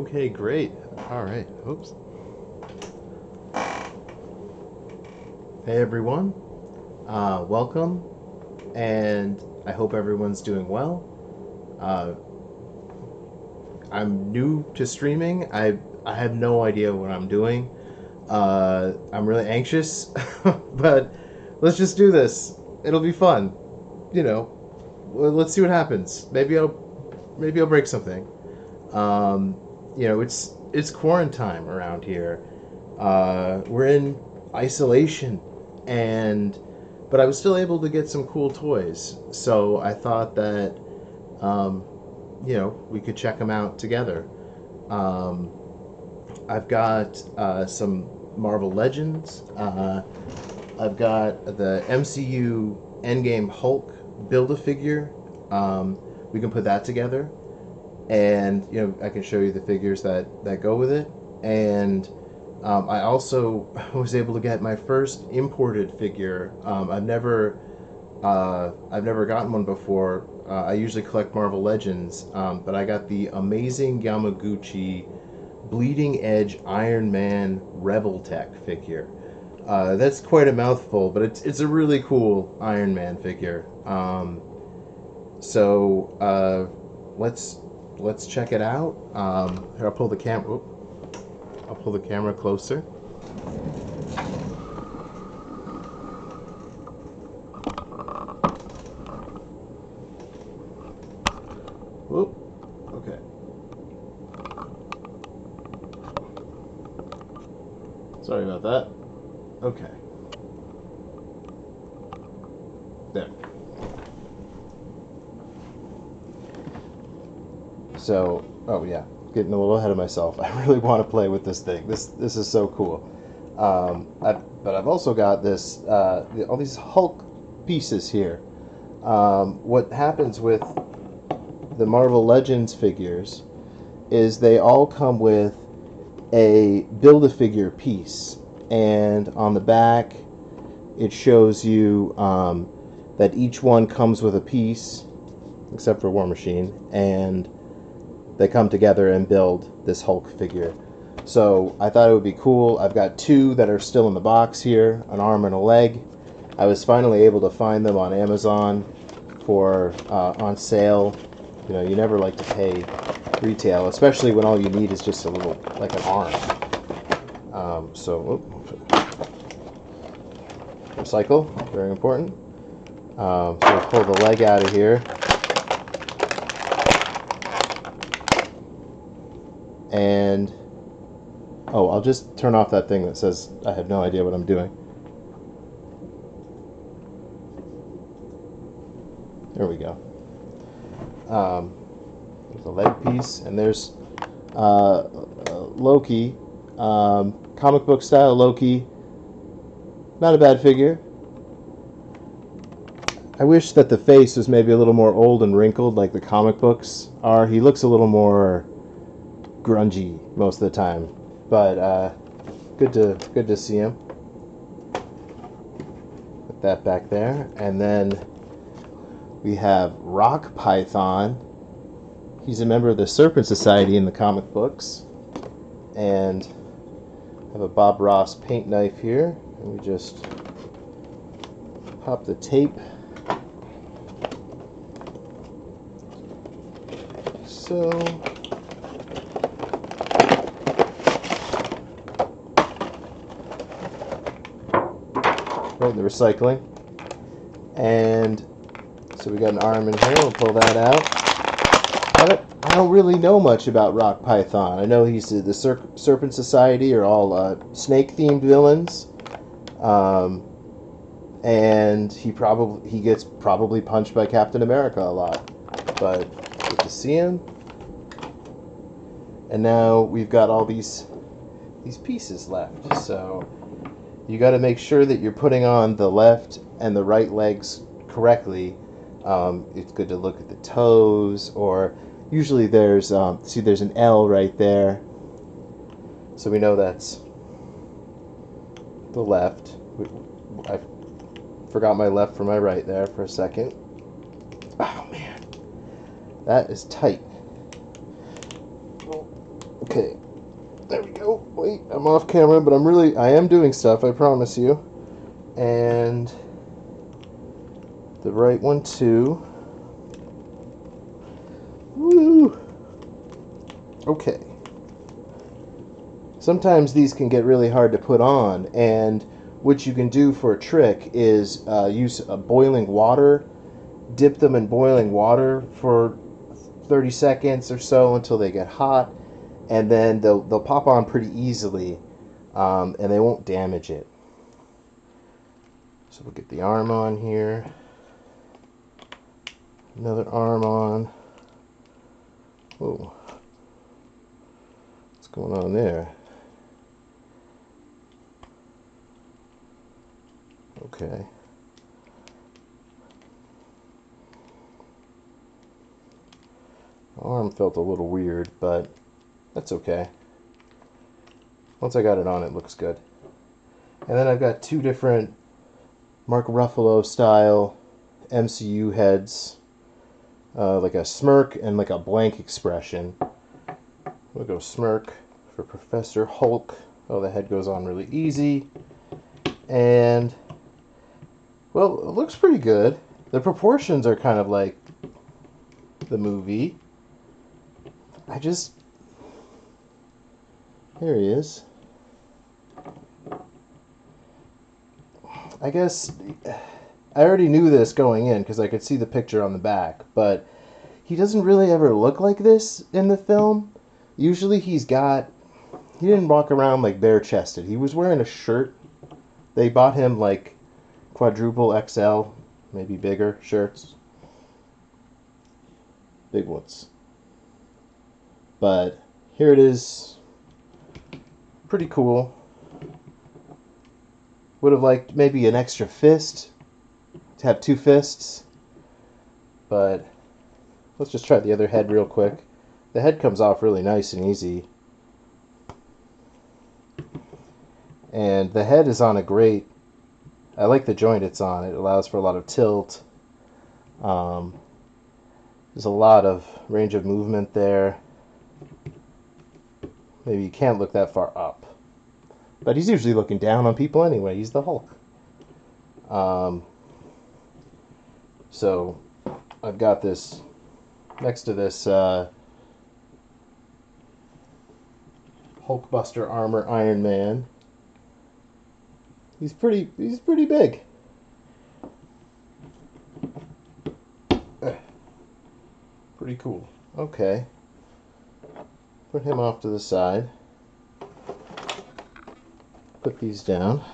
Okay, great. All right. Oops. Hey everyone. Welcome, and I hope everyone's doing well. Uh, I'm new to streaming. I have no idea what I'm doing. I'm really anxious, but let's just do this. It'll be fun. You know, let's see what happens. Maybe I'll break something. Um, it's quarantine around here. We're in isolation, and but I was still able to get some cool toys. So I thought that um, we could check them out together. Um, I've got some Marvel Legends. I've got the MCU Endgame Hulk Build-A-Figure. We can put that together, and I can show you the figures that go with it. And I also was able to get my first imported figure. I've never gotten one before. I usually collect Marvel Legends, but I got the amazing Yamaguchi Bleeding Edge Iron Man Rebel Tech figure. That's quite a mouthful, but it's a really cool Iron Man figure. Let's check it out. Here, I'll pull the camera. I'll pull the camera closer. Whoop. Okay. Sorry about that. Okay. There. So, oh yeah, getting a little ahead of myself. I really want to play with this thing. This is so cool. But I've also got this all these Hulk pieces here. What happens with the Marvel Legends figures is they all come with a Build-A-Figure piece, and on the back it shows you that each one comes with a piece, except for War Machine, and they come together and build this Hulk figure. So I thought it would be cool. I've got two that are still in the box here, an arm and a leg. I was finally able to find them on Amazon for on sale. You never like to pay retail, especially when all you need is just a little, like an arm. Recycle, very important. So we'll pull the leg out of here. And I'll just turn off that thing that says I have no idea what I'm doing. There we go. There's a leg piece, and there's Loki, comic book style Loki. Not a bad figure. I wish that the face was maybe a little more old and wrinkled like the comic books are. He looks a little more grungy most of the time, but good to see him. Put that back there, and then we have Rock Python. He's a member of the Serpent Society in the comic books, and I have a Bob Ross paint knife here, and we just pop the tape. So right, the recycling, and so we got an arm in here. We'll pull that out. I don't really know much about Rock Python. I know he's the Serpent Society are all snake-themed villains, and he gets probably punched by Captain America a lot. But good to see him. And now we've got all these pieces left. So you got to make sure that you're putting on the left and the right legs correctly. It's good to look at the toes, or usually there's there's an L right there, so we know that's the left. I forgot my left from my right there for a second. Oh man, that is tight. Okay, there we go. Wait, I'm off camera, but I am doing stuff, I promise you. And the right one too. Woo! Okay. Sometimes these can get really hard to put on, and what you can do for a trick is use boiling water, dip them in boiling water for 30 seconds or so until they get hot, and then they'll pop on pretty easily, and they won't damage it. So we'll get the arm on here, another arm on. Whoa, what's going on there? Okay. Arm felt a little weird, but that's okay. Once I got it on, it looks good. And then I've got two different Mark Ruffalo style MCU heads, like a smirk and like a blank expression. We'll go smirk for Professor Hulk. Oh, the head goes on really easy. And, well, it looks pretty good. The proportions are kind of like the movie. Here he is. I guess I already knew this going in because I could see the picture on the back, but he doesn't really ever look like this in the film. Usually he didn't walk around like bare-chested. He was wearing a shirt. They bought him like quadruple XL, maybe bigger shirts. Big ones. But here it is. Pretty cool. Would have liked maybe an extra fist, to have two fists. But let's just try the other head real quick. The head comes off really nice and easy. And the head is on a great... I like the joint it's on. It allows for a lot of tilt. There's a lot of range of movement there. Maybe you can't look that far up. But he's usually looking down on people anyway. He's the Hulk. So I've got this next to this Hulkbuster armor Iron Man. He's pretty big. Pretty cool. Okay. Put him off to the side. Put these down.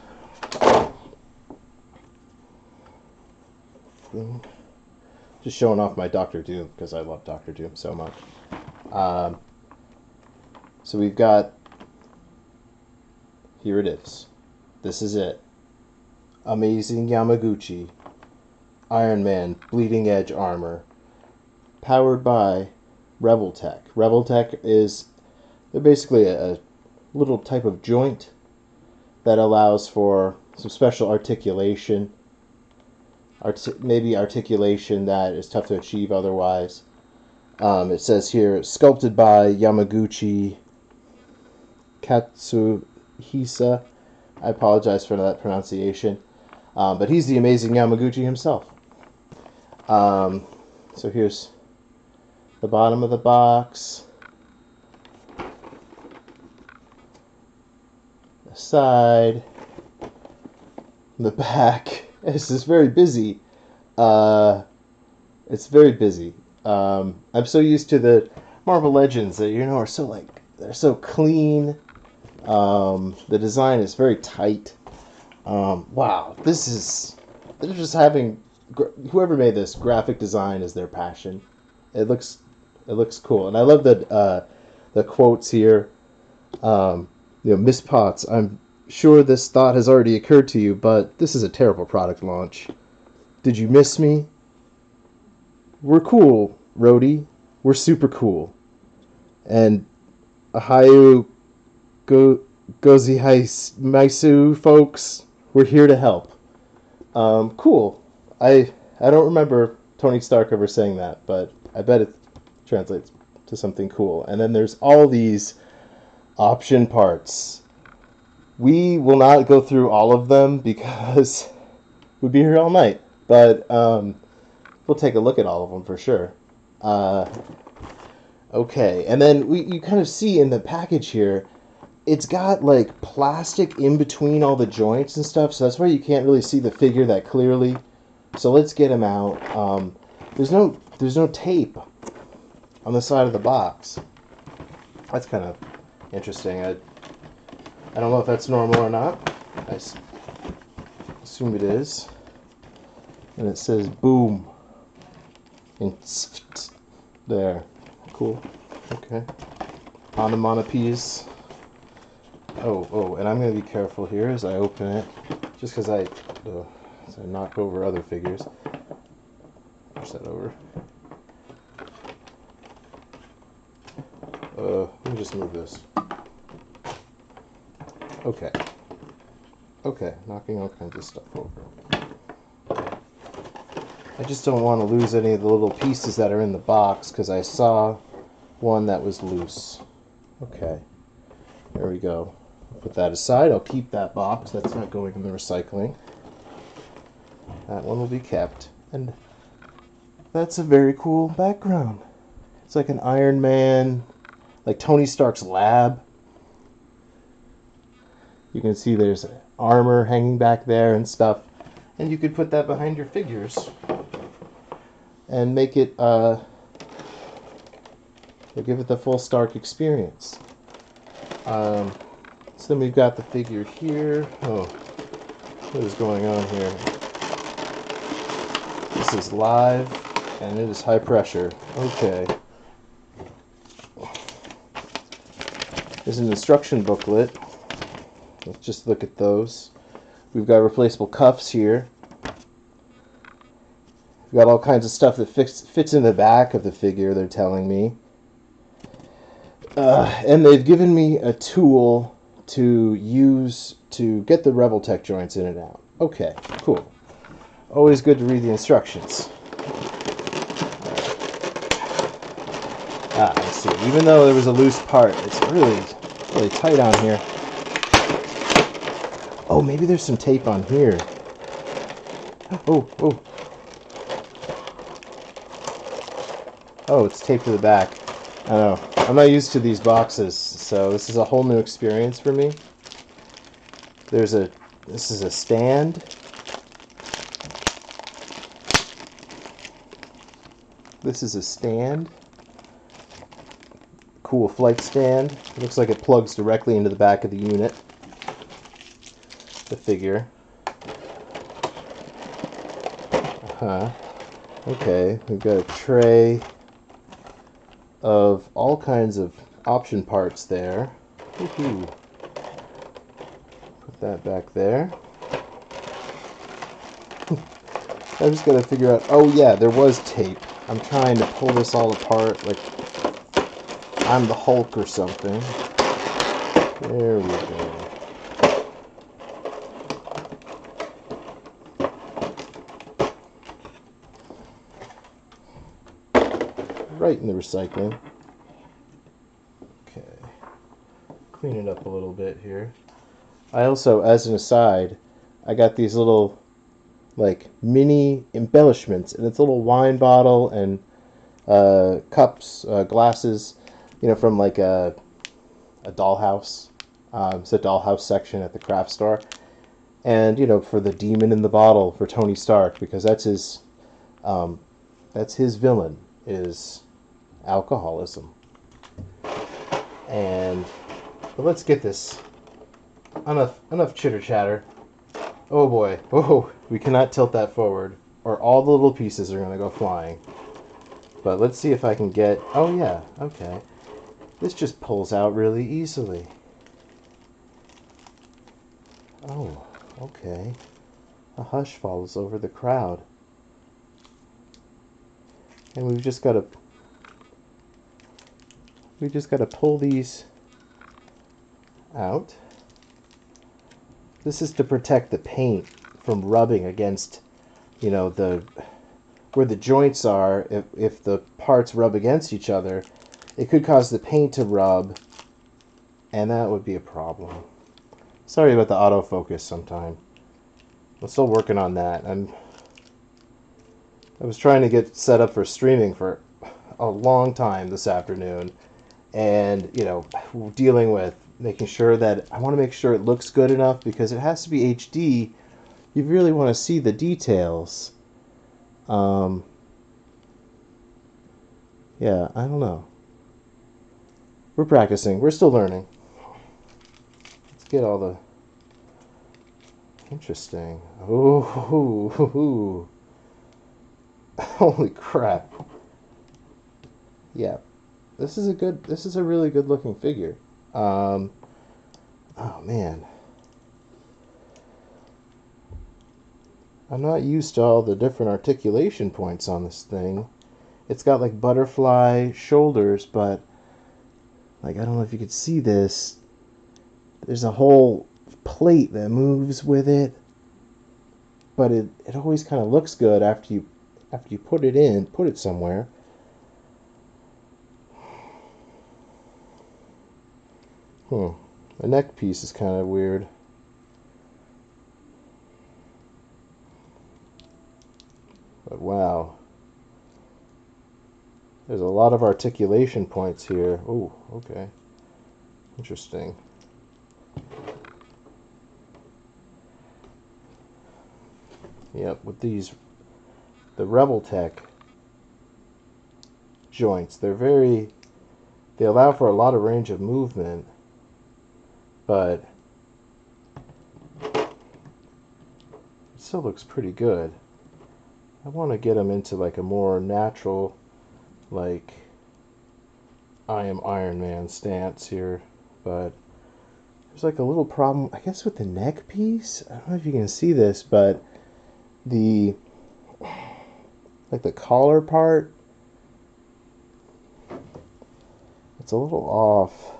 Just showing off my Doctor Doom because I love Doctor Doom so much. So we've got... Here it is. This is it. Amazing Yamaguchi. Iron Man Bleeding Edge Armor. Powered by Revoltech. Revoltech is... They're basically a little type of joint that allows for some special articulation. Maybe articulation that is tough to achieve otherwise. It says here, sculpted by Yamaguchi Katsuhisa. I apologize for that pronunciation. But he's the amazing Yamaguchi himself. So here's the bottom of the box. The side. The back. This is very busy. It's very busy. I'm so used to the Marvel Legends that are so they're so clean. The design is very tight. Wow, they're just having whoever made this graphic design is their passion. It looks cool, and I love the quotes here. Miss Potts, I'm sure this thought has already occurred to you, but this is a terrible product launch. Did you miss me? We're cool, Rhodey. We're super cool. And Ohio Gozi Maisu folks, we're here to help. Cool. I don't remember Tony Stark ever saying that, but I bet it translates to something cool. And then there's all these Option parts. We will not go through all of them because we'd be here all night. But we'll take a look at all of them for sure. Okay, and then you kind of see in the package here, it's got like plastic in between all the joints and stuff, so that's why you can't really see the figure that clearly. So let's get him out. There's no tape on the side of the box. That's kind of interesting. I don't know if that's normal or not. I assume it is. And it says boom. And there. Cool. Okay. Onomatopoeias. Oh, and I'm going to be careful here as I open it. Just because I knock over other figures. Push that over. Let me just move this. Okay. Okay, knocking all kinds of stuff over. I just don't want to lose any of the little pieces that are in the box because I saw one that was loose. Okay, there we go. I'll put that aside. I'll keep that box. That's not going in the recycling. That one will be kept. And that's a very cool background. It's like an Iron Man, like Tony Stark's lab. You can see there's armor hanging back there and stuff. And you could put that behind your figures and make it, give it the full Stark experience. So then we've got the figure here. Oh, what is going on here? This is live and it is high pressure. Okay. There's an instruction booklet. Let's just look at those. We've got replaceable cuffs here. We've got all kinds of stuff that fits in the back of the figure, they're telling me. And they've given me a tool to use to get the Revoltech joints in and out. Okay, cool. Always good to read the instructions. I see. Even though there was a loose part, it's really tight on here. Oh, maybe there's some tape on here. Oh. Oh, it's taped to the back. I don't know. I'm not used to these boxes, so this is a whole new experience for me. This is a stand. This is a stand. Cool flight stand. It looks like it plugs directly into the back of the unit. The figure. Okay, we've got a tray of all kinds of option parts there. Woohoo. Put that back there. I just gotta figure out. Oh yeah, there was tape. I'm trying to pull this all apart like I'm the Hulk or something. There we go. Right in the recycling. Okay. Clean it up a little bit here. I also, as an aside, I got these little like mini embellishments, and it's a little wine bottle and cups, glasses, from like a dollhouse. It's a dollhouse section at the craft store, and for the demon in the bottle for Tony Stark, because that's his villain is alcoholism. And but let's get this. Enough chitter chatter. Oh boy. Oh, we cannot tilt that forward, or all the little pieces are going to go flying. But let's see if I can get. Oh yeah. Okay. This just pulls out really easily. Oh, okay. A hush falls over the crowd. And we've just got to pull these out. This is to protect the paint from rubbing against, where the joints are. If the parts rub against each other, it could cause the paint to rub and that would be a problem. Sorry about the autofocus sometime. I'm still working on that. I was trying to get set up for streaming for a long time this afternoon, and dealing with making sure that I want to make sure it looks good enough because it has to be HD. You really want to see the details. Um, yeah, I don't know. We're practicing. We're still learning. Let's get all the interesting. Oh, holy crap! Yeah, this is a really good looking figure. Um, oh man, I'm not used to all the different articulation points on this thing. It's got like butterfly shoulders, but like I don't know if you could see this. There's a whole plate that moves with it, but it always kind of looks good after you put it somewhere. The neck piece is kind of weird. But wow. There's a lot of articulation points here. Oh, okay. Interesting. Yep, with the Rebel Tech joints, they allow for a lot of range of movement, but it still looks pretty good. I want to get them into like a more natural, like I am Iron Man stance here, but there's like a little problem, I guess, with the neck piece. I don't know if you can see this, but the collar part, it's a little off.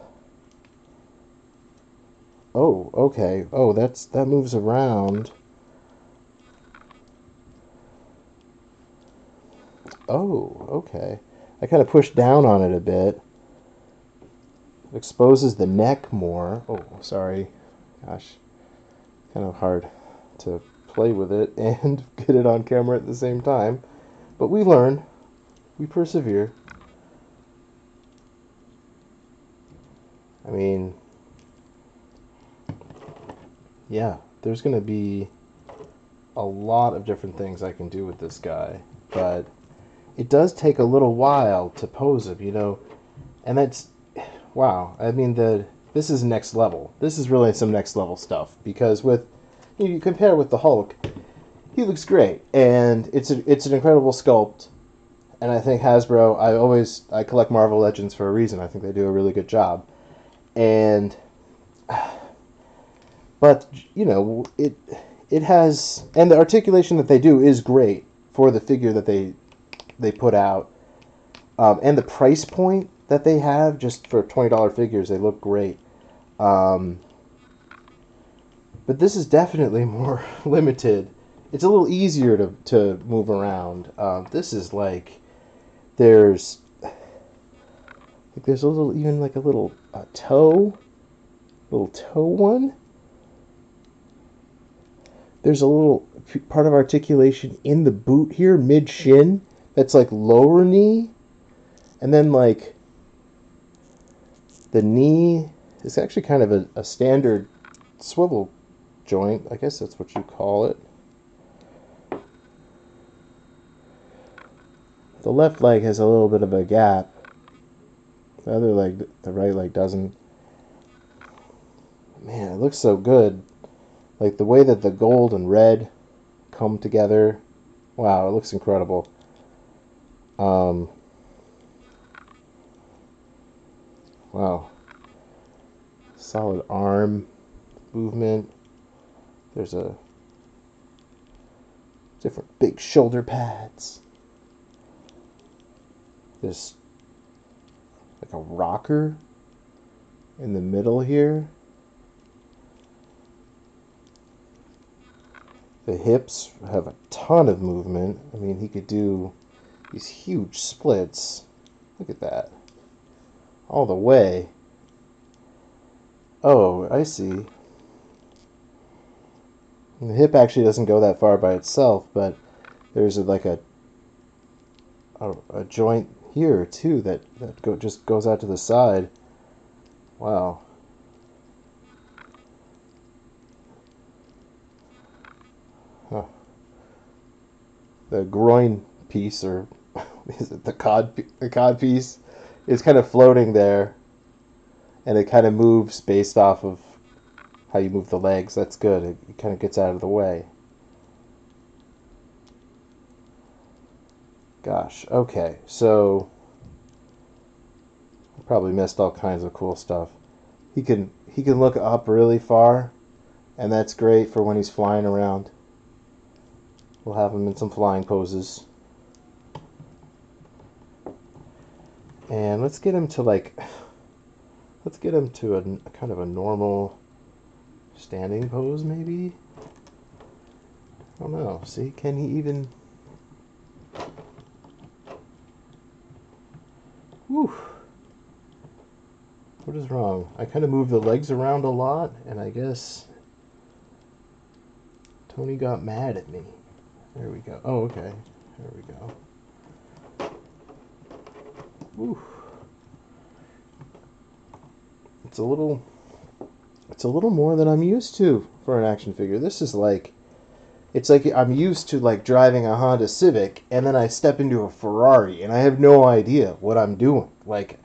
Oh, okay. Oh, that moves around. Oh, okay. I kind of pushed down on it a bit. It exposes the neck more. Oh, sorry. Gosh. Kind of hard to play with it and get it on camera at the same time. But we learn. We persevere. I mean, yeah, there's going to be a lot of different things I can do with this guy. But it does take a little while to pose him. And that's, wow. I mean, this is next level. This is really some next level stuff because you compare with the Hulk, he looks great, and it's an incredible sculpt. And I think Hasbro, I collect Marvel Legends for a reason. I think they do a really good job. And but it has, and the articulation that they do is great for the figure that they put out. And the price point that they have, just for $20 figures, they look great. But this is definitely more limited. It's a little easier to move around. This is like there's a little, even like a little toe one. There's a little part of articulation in the boot here, mid shin, that's like lower knee. And then like the knee is actually kind of a standard swivel joint. I guess that's what you call it. The left leg has a little bit of a gap. The other leg, the right leg, doesn't. Man, it looks so good. Like the way that the gold and red come together. Wow, it looks incredible. Wow. Solid arm movement. There's a different big shoulder pads. There's like a rocker in the middle here. The hips have a ton of movement. I mean, he could do these huge splits. Look at that. All the way. Oh, I see. The hip actually doesn't go that far by itself, but there's a joint here too that just goes out to the side. Wow. Huh. The groin piece, or is it the cod piece, is kind of floating there, and it kind of moves based off of how you move the legs. That's good. It kind of gets out of the way. Gosh. Okay. So I probably missed all kinds of cool stuff. He can look up really far, and that's great for when he's flying around. We'll have him in some flying poses. And let's get him to a kind of a normal standing pose, maybe. I don't know. See, can he even? Whew. What is wrong? I kind of move the legs around a lot, and I guess Tony got mad at me. There we go. Oh, okay. There we go. Whew. It's a little more than I'm used to for an action figure. This is like, it's like I'm used to like driving a Honda Civic, and then I step into a Ferrari and I have no idea what I'm doing. Like,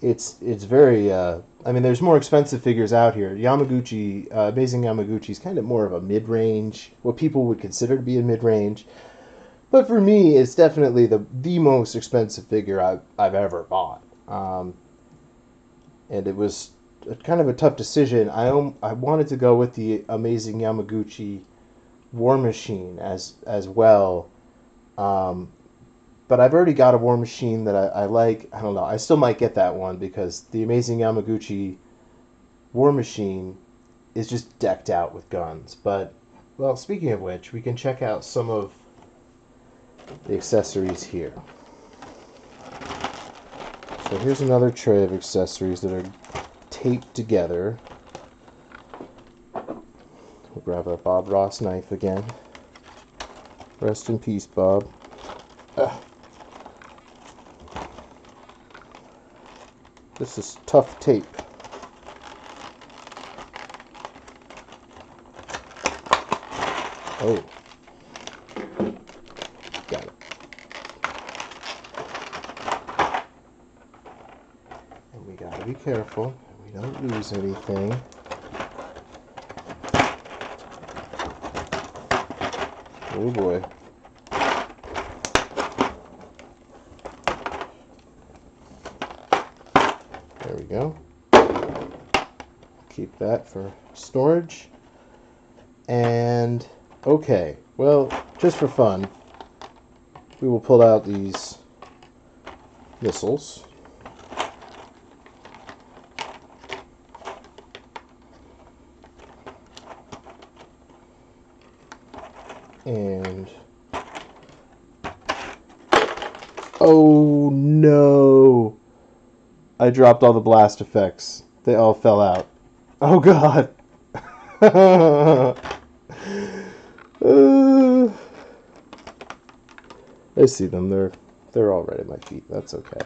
it's very I mean, there's more expensive figures out here. Yamaguchi, Amazing Yamaguchi is kind of more of a mid-range, what people would consider to be a mid-range. But for me, it's definitely the most expensive figure I've ever bought. And it was kind of a tough decision. I wanted to go with the Amazing Yamaguchi War Machine as well. Um, but I've already got a War Machine that I like. I don't know. I still might get that one because the Amazing Yamaguchi War Machine is just decked out with guns. But, well, speaking of which, we can check out some of the accessories here. So here's another tray of accessories that are taped together. We'll grab our Bob Ross knife again. Rest in peace, Bob. This is tough tape. Oh. Got it. And we gotta be careful we don't lose anything. Oh boy. There we go. Keep that for storage. And okay, well, just for fun, we will pull out these missiles. And oh no! I dropped all the blast effects. They all fell out. Oh god! I see them. They're all right at my feet. That's okay.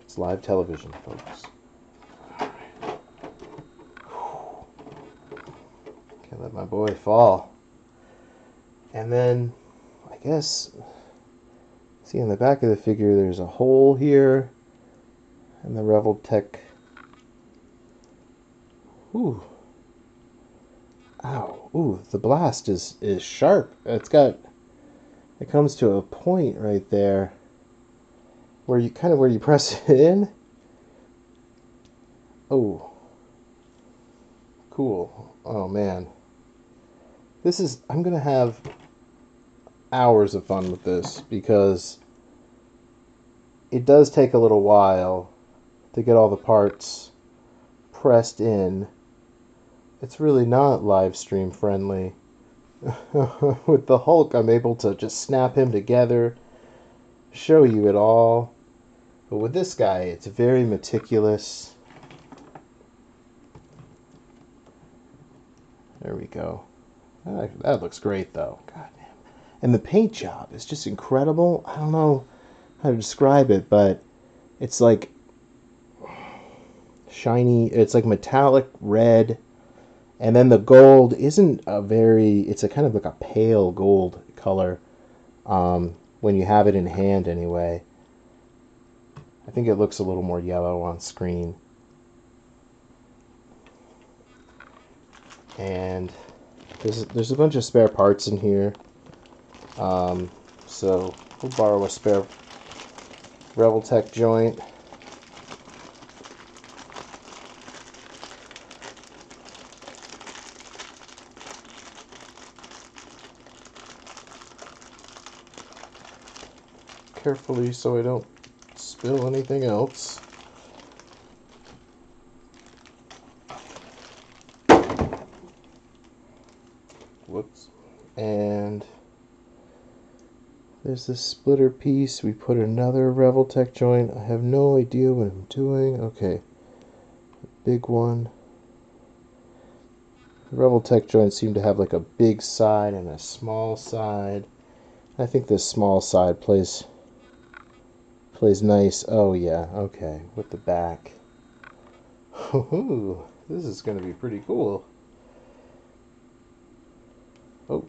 It's live television, folks. Can't let my boy fall. And then, I guess, see in the back of the figure, there's a hole here, and the Revoltech. Ooh. Ow. Ooh, the blast is sharp. It comes to a point right there where you press it in. Oh. Cool. Oh man. I'm gonna have hours of fun with this because it does take a little while to get all the parts pressed in. It's really not live stream friendly. With the Hulk, I'm able to just snap him together, show you it all, But with this guy, it's very meticulous. There we go. That looks great, though. God damn. And the paint job is just incredible. I don't know how to describe it, but it's like shiny. It's like metallic red. And then the gold isn't a very, it's a kind of like a pale gold color when you have it in hand anyway. I think it looks a little more yellow on screen. And there's a bunch of spare parts in here. So we'll borrow a spare Revoltech joint. Carefully so I don't spill anything else. Whoops. And there's this splitter piece. We put another Revoltech joint. I have no idea what I'm doing. Okay. Big one. The Revoltech joints seem to have like a big side and a small side. I think this small side plays nice. Oh yeah, okay, with the back. Ooh, this is going to be pretty cool. Oh.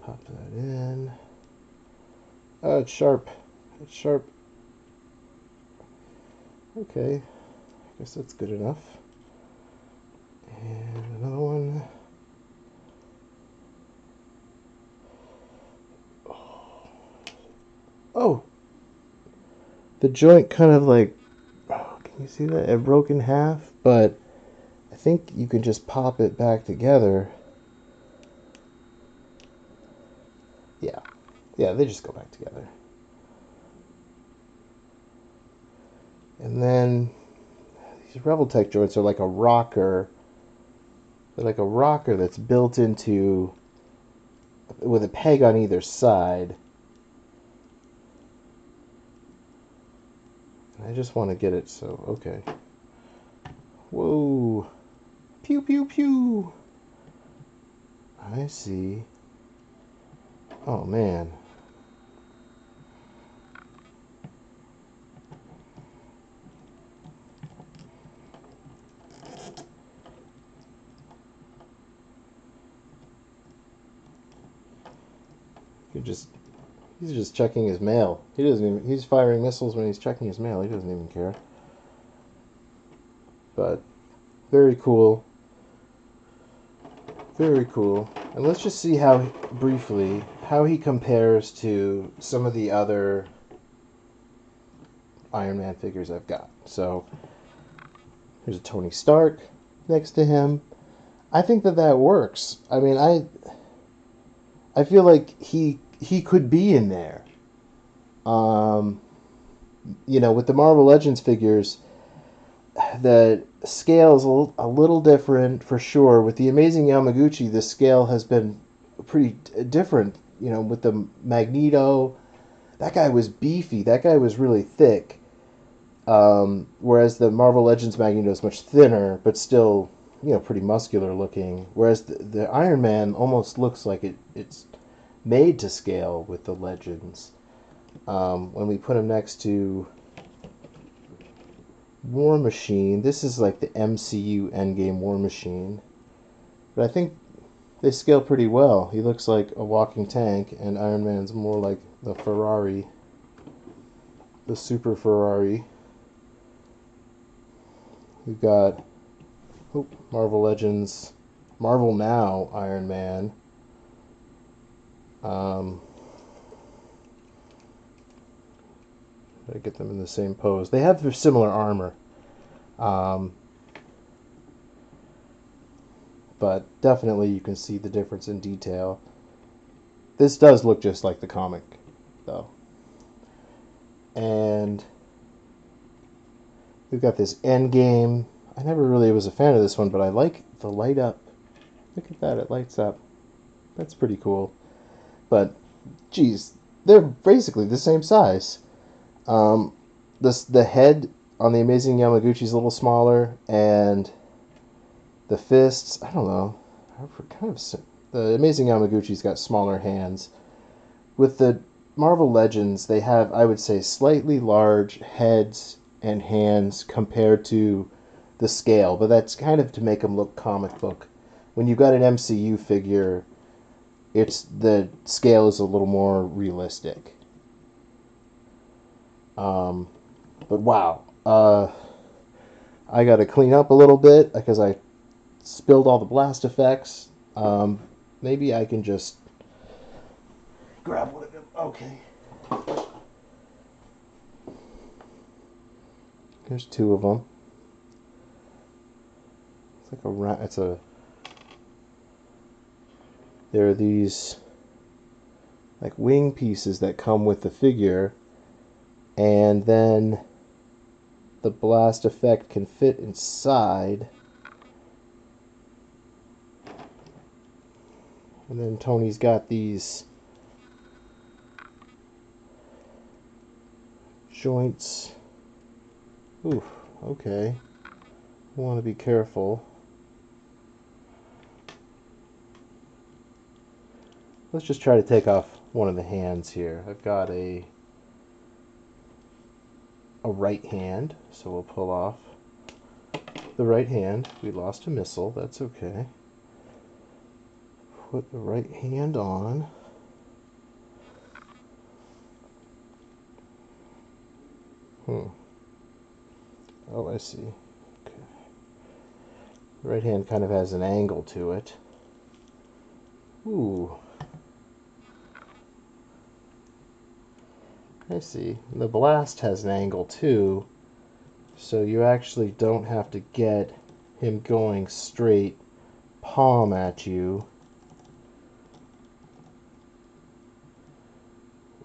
Pop that in. Oh, it's sharp. It's sharp. Okay, I guess that's good enough. And another one. Oh! The joint kind of like, oh, can you see that? It broke in half, but I think you can just pop it back together. Yeah, they just go back together. And then these Revoltech joints are like a rocker. They're like a rocker that's built into, with a peg on either side. I just want to get it so, okay. Whoa. Pew, pew, pew. I see. Oh, man. He's just checking his mail. He's firing missiles when he's checking his mail. He doesn't even care. But very cool. Very cool. And let's just see briefly how he compares to some of the other Iron Man figures I've got. So there's a Tony Stark next to him. I think that works. I mean, I feel like he could be in there. With the Marvel Legends figures, the scale is a little different for sure. With the Amazing Yamaguchi, the scale has been pretty different. With the Magneto, that guy was beefy. That guy was really thick. Whereas the Marvel Legends Magneto is much thinner, but still, pretty muscular looking. Whereas the Iron Man almost looks like it's made to scale with the Legends. When we put him next to War Machine, this is like the MCU Endgame War Machine. But I think they scale pretty well. He looks like a walking tank, and Iron Man's more like the Ferrari, the Super Ferrari. We've got Marvel Legends, Marvel Now Iron Man. I get them in the same pose. They have similar armor. But definitely you can see the difference in detail. This does look just like the comic, though. And we've got this Endgame. I never really was a fan of this one, but I like the light up. Look at that, it lights up. That's pretty cool. But, geez, they're basically the same size. Um, the head on the Amazing Yamaguchi is a little smaller, and the fists, I don't know, are kind of the Amazing Yamaguchi's got smaller hands. With the Marvel Legends, they have, I would say, slightly large heads and hands compared to the scale, but that's kind of to make them look comic book. When you've got an MCU figure, it's the scale is a little more realistic. Um, but wow, I got to clean up a little bit because I spilled all the blast effects. Maybe I can just grab one of them. Okay. There's two of them. It's like it's a. There are these like wing pieces that come with the figure, and then the blast effect can fit inside. And then Tony's got these joints. Ooh, okay. I want to be careful. Let's just try to take off one of the hands here. I've got a right hand, so we'll pull off the right hand. We lost a missile, that's okay. Put the right hand on. Oh, I see. Okay. The right hand kind of has an angle to it. Ooh. I see. The blast has an angle too, so you actually don't have to get him going straight palm at you.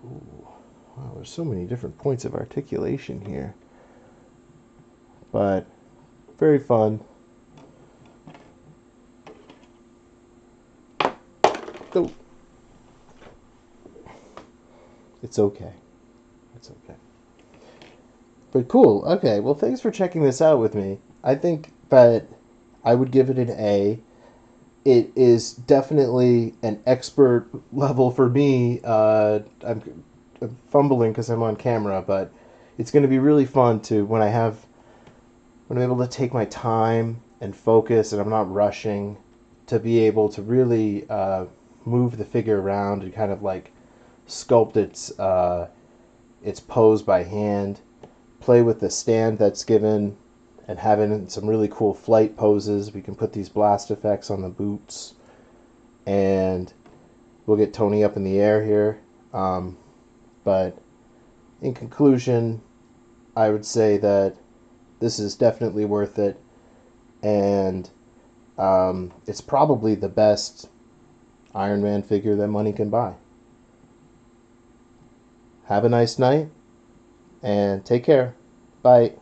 Ooh. Wow, there's so many different points of articulation here. But very fun. Oh. It's okay. It's okay. But cool. Okay, well, thanks for checking this out with me. I think that I would give it an A. It is definitely an expert level for me. I'm fumbling because I'm on camera, but it's going to be really fun to when I'm able to take my time and focus, and I'm not rushing, to be able to really move the figure around and kind of like sculpt its pose by hand, play with the stand that's given, and having some really cool flight poses. We can put these blast effects on the boots, and we'll get Tony up in the air here. But in conclusion, I would say that this is definitely worth it, and it's probably the best Iron Man figure that money can buy. Have a nice night, and take care. Bye.